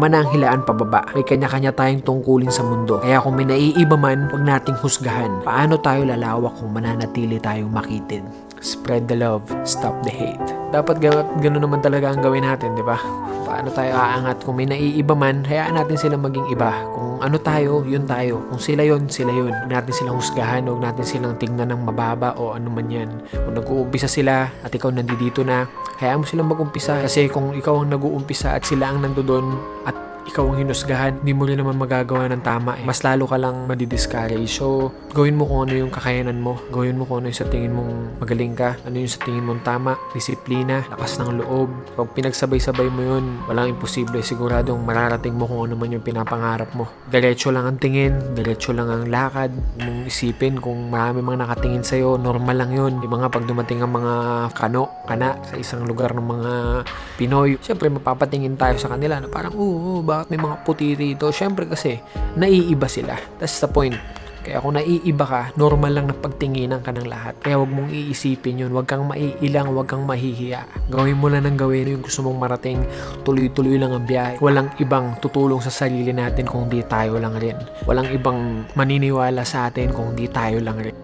naman na ang hilaan pababa. May kanya-kanya tayong tungkulin sa mundo. Kaya kung may naiiba man, huwag nating husgahan. Paano tayo lalawak kung mananatili tayong makitid? Spread the love, stop the hate. Dapat gano'n naman talaga ang gawin natin, di ba? Paano tayo aangat? Kung may naiiba man, hayaan natin silang maging iba. Kung ano tayo, yun tayo. Kung sila yun, sila yun. Huwag natin silang husgahan, huwag natin silang tignan ng mababa o ano man yan. Kung nag-uumpisa sila at ikaw nandito na, hayaan mo silang mag-umpisa. Kasi kung ikaw ang nag-uumpisa at sila ang nandoon at ikaw ang hinusgahan, hindi mo rin naman magagawa ng tama eh. Mas lalo ka lang madi-discourage. So, gawin mo kung ano yung kakayanan mo. Gawin mo kung ano yung sa tingin mong magaling ka. Ano yung sa tingin mong tama. Disiplina, lakas ng loob. Pag pinagsabay-sabay mo yun, walang imposible. Siguradong mararating mo kung ano man yung pinapangarap mo. Diretso lang ang tingin, diretso lang ang lakad. Huwag mong isipin kung marami mga nakatingin sa'yo, normal lang yun. Di ba nga pag dumating ang mga kana sa isang lugar ng mga Pinoy, syempre mapapatingin tayo sa kanila na parang, bakit may mga puti rito? Syempre kasi, naiiba sila. That's the point. Kaya kung naiiba ka, normal lang na pagtinginan ka ng lahat. Kaya wag mong iisipin yun. Wag kang maiilang, wag kang mahihiya. Gawin mo lang ng gawin yung gusto mong marating. Tuloy-tuloy lang ang biyahe. Walang ibang tutulong sa sarili natin kung di tayo lang rin. Walang ibang maniniwala sa atin kung di tayo lang rin.